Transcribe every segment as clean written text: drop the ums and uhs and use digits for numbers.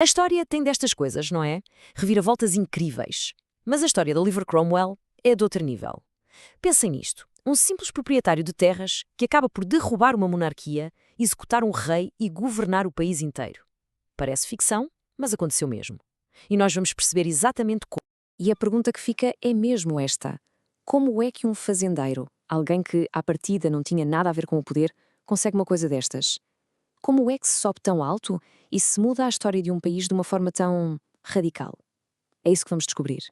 A história tem destas coisas, não é? Reviravoltas incríveis. Mas a história de Oliver Cromwell é de outro nível. Pensem nisto. Um simples proprietário de terras que acaba por derrubar uma monarquia, executar um rei e governar o país inteiro. Parece ficção, mas aconteceu mesmo. E nós vamos perceber exatamente como. E a pergunta que fica é mesmo esta. Como é que um fazendeiro, alguém que à partida não tinha nada a ver com o poder, consegue uma coisa destas? Como é que se sobe tão alto e se muda a história de um país de uma forma tão radical? É isso que vamos descobrir.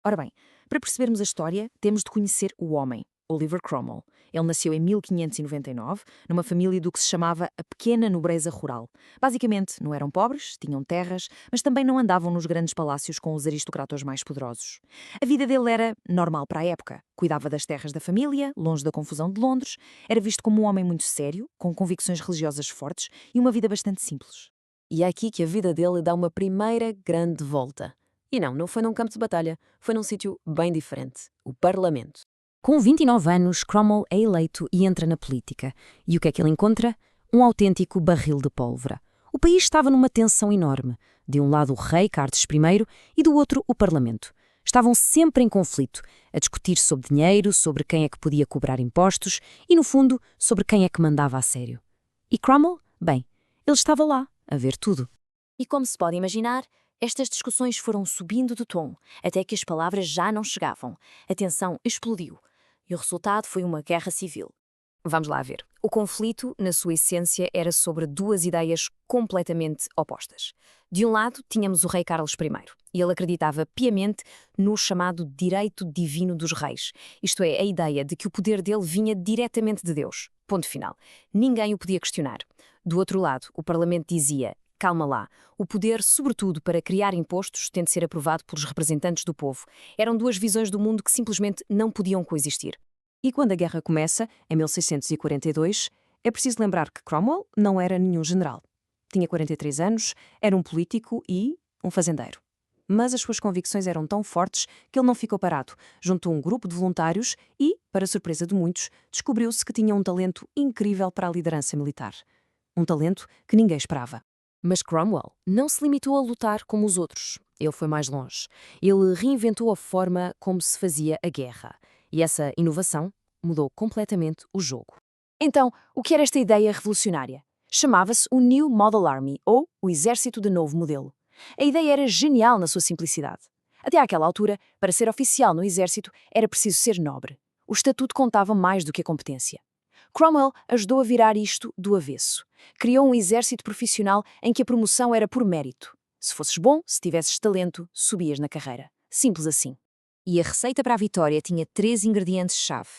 Ora bem, para percebermos a história, temos de conhecer o homem, Oliver Cromwell. Ele nasceu em 1599, numa família do que se chamava a pequena nobreza rural. Basicamente, não eram pobres, tinham terras, mas também não andavam nos grandes palácios com os aristocratas mais poderosos. A vida dele era normal para a época. Cuidava das terras da família, longe da confusão de Londres, era visto como um homem muito sério, com convicções religiosas fortes e uma vida bastante simples. E é aqui que a vida dele dá uma primeira grande volta. E não foi num campo de batalha, foi num sítio bem diferente, o Parlamento. Com 29 anos, Cromwell é eleito e entra na política. E o que é que ele encontra? Um autêntico barril de pólvora. O país estava numa tensão enorme. De um lado o rei, Carlos I, e do outro o Parlamento. Estavam sempre em conflito, a discutir sobre dinheiro, sobre quem é que podia cobrar impostos e, no fundo, sobre quem é que mandava a sério. E Cromwell? Bem, ele estava lá, a ver tudo. E como se pode imaginar, estas discussões foram subindo de tom, até que as palavras já não chegavam. A tensão explodiu. E o resultado foi uma guerra civil. Vamos lá ver. O conflito, na sua essência, era sobre duas ideias completamente opostas. De um lado, tínhamos o rei Carlos I, e ele acreditava piamente no chamado direito divino dos reis, isto é, a ideia de que o poder dele vinha diretamente de Deus. Ponto final. Ninguém o podia questionar. Do outro lado, o Parlamento dizia: calma lá, o poder, sobretudo para criar impostos, tem de ser aprovado pelos representantes do povo. Eram duas visões do mundo que simplesmente não podiam coexistir. E quando a guerra começa, em 1642, é preciso lembrar que Cromwell não era nenhum general. Tinha 43 anos, era um político e um fazendeiro. Mas as suas convicções eram tão fortes que ele não ficou parado. Juntou um grupo de voluntários e, para surpresa de muitos, descobriu-se que tinha um talento incrível para a liderança militar. Um talento que ninguém esperava. Mas Cromwell não se limitou a lutar como os outros. Ele foi mais longe. Ele reinventou a forma como se fazia a guerra. E essa inovação mudou completamente o jogo. Então, o que era esta ideia revolucionária? Chamava-se o New Model Army, ou o Exército de Novo Modelo. A ideia era genial na sua simplicidade. Até àquela altura, para ser oficial no exército, era preciso ser nobre. O estatuto contava mais do que a competência. Cromwell ajudou a virar isto do avesso. Criou um exército profissional em que a promoção era por mérito. Se fosses bom, se tivesses talento, subias na carreira. Simples assim. E a receita para a vitória tinha 3 ingredientes-chave.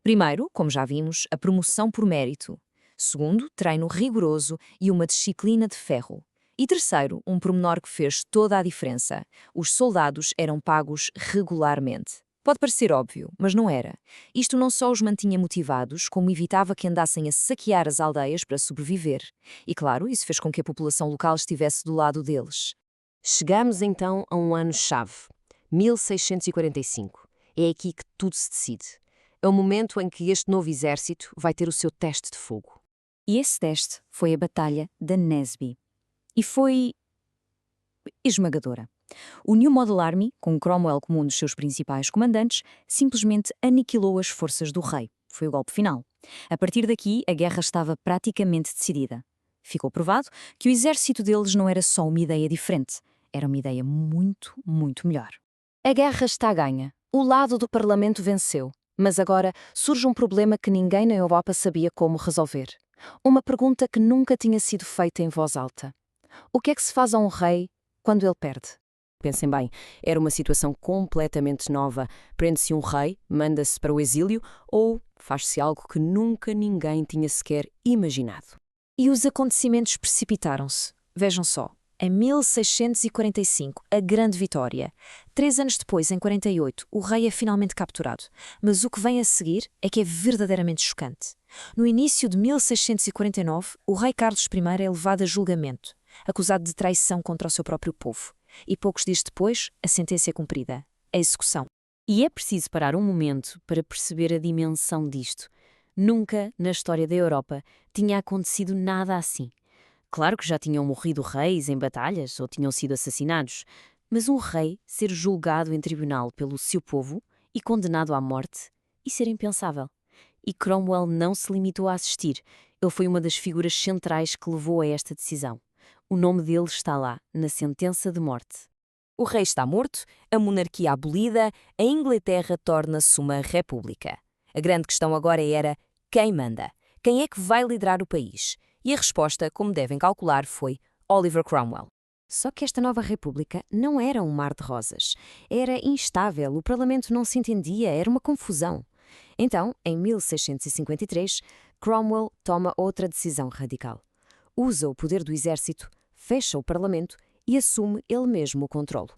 Primeiro, como já vimos, a promoção por mérito. Segundo, treino rigoroso e uma disciplina de ferro. E terceiro, um pormenor que fez toda a diferença. Os soldados eram pagos regularmente. Pode parecer óbvio, mas não era. Isto não só os mantinha motivados, como evitava que andassem a saquear as aldeias para sobreviver. E claro, isso fez com que a população local estivesse do lado deles. Chegamos então a um ano-chave. 1645. É aqui que tudo se decide. É o momento em que este novo exército vai ter o seu teste de fogo. E esse teste foi a Batalha de Naseby. E foi esmagadora. O New Model Army, com Cromwell como um dos seus principais comandantes, simplesmente aniquilou as forças do rei. Foi o golpe final. A partir daqui, a guerra estava praticamente decidida. Ficou provado que o exército deles não era só uma ideia diferente, era uma ideia muito, muito melhor. A guerra está ganha. O lado do Parlamento venceu. Mas agora surge um problema que ninguém na Europa sabia como resolver. Uma pergunta que nunca tinha sido feita em voz alta. O que é que se faz a um rei quando ele perde? Pensem bem, era uma situação completamente nova. Prende-se um rei, manda-se para o exílio ou faz-se algo que nunca ninguém tinha sequer imaginado. E os acontecimentos precipitaram-se. Vejam só. Em 1645, a grande vitória. 3 anos depois, em 48, o rei é finalmente capturado. Mas o que vem a seguir é que é verdadeiramente chocante. No início de 1649, o rei Carlos I é levado a julgamento, acusado de traição contra o seu próprio povo. E poucos dias depois, a sentença é cumprida, a execução. E é preciso parar um momento para perceber a dimensão disto. Nunca, na história da Europa, tinha acontecido nada assim. Claro que já tinham morrido reis em batalhas ou tinham sido assassinados, mas um rei ser julgado em tribunal pelo seu povo e condenado à morte, isso era impensável. E Cromwell não se limitou a assistir. Ele foi uma das figuras centrais que levou a esta decisão. O nome dele está lá, na sentença de morte. O rei está morto, a monarquia abolida, a Inglaterra torna-se uma república. A grande questão agora era quem manda? Quem é que vai liderar o país? E a resposta, como devem calcular, foi Oliver Cromwell. Só que esta nova república não era um mar de rosas. Era instável, o parlamento não se entendia, era uma confusão. Então, em 1653, Cromwell toma outra decisão radical. Usa o poder do exército, fecha o parlamento e assume ele mesmo o controlo.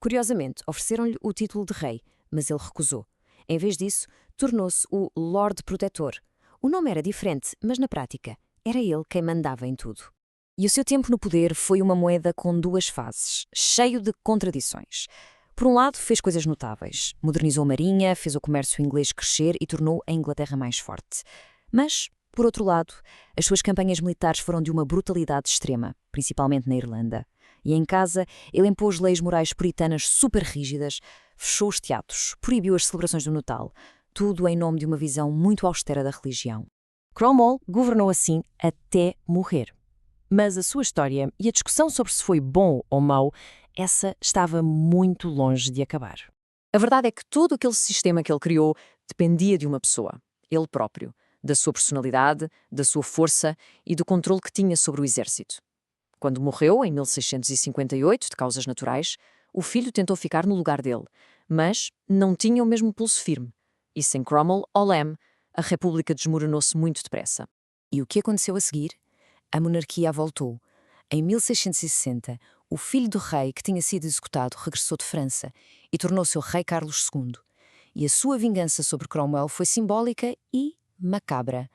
Curiosamente, ofereceram-lhe o título de rei, mas ele recusou. Em vez disso, tornou-se o Lord Protetor. O nome era diferente, mas na prática, era ele quem mandava em tudo. E o seu tempo no poder foi uma moeda com duas faces, cheio de contradições. Por um lado, fez coisas notáveis. Modernizou a marinha, fez o comércio inglês crescer e tornou a Inglaterra mais forte. Mas, por outro lado, as suas campanhas militares foram de uma brutalidade extrema, principalmente na Irlanda. E em casa, ele impôs leis morais puritanas super rígidas, fechou os teatros, proibiu as celebrações do Natal, tudo em nome de uma visão muito austera da religião. Cromwell governou assim até morrer. Mas a sua história e a discussão sobre se foi bom ou mau, essa estava muito longe de acabar. A verdade é que todo aquele sistema que ele criou dependia de uma pessoa, ele próprio, da sua personalidade, da sua força e do controle que tinha sobre o exército. Quando morreu, em 1658, de causas naturais, o filho tentou ficar no lugar dele, mas não tinha o mesmo pulso firme. E sem Cromwell ou Lem, a República desmoronou-se muito depressa. E o que aconteceu a seguir? A monarquia voltou. Em 1660, o filho do rei que tinha sido executado regressou de França e tornou-se o rei Carlos II. E a sua vingança sobre Cromwell foi simbólica e macabra.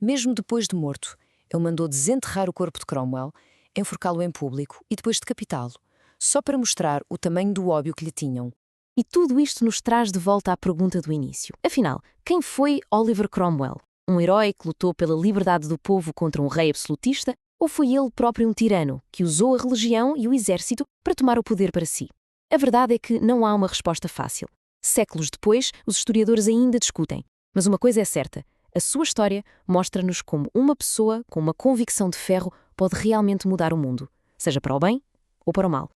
Mesmo depois de morto, ele mandou desenterrar o corpo de Cromwell, enforcá-lo em público e depois decapitá-lo, só para mostrar o tamanho do ódio que lhe tinham. E tudo isto nos traz de volta à pergunta do início. Afinal, quem foi Oliver Cromwell? Um herói que lutou pela liberdade do povo contra um rei absolutista? Ou foi ele próprio um tirano que usou a religião e o exército para tomar o poder para si? A verdade é que não há uma resposta fácil. Séculos depois, os historiadores ainda discutem. Mas uma coisa é certa, a sua história mostra-nos como uma pessoa com uma convicção de ferro pode realmente mudar o mundo, seja para o bem ou para o mal.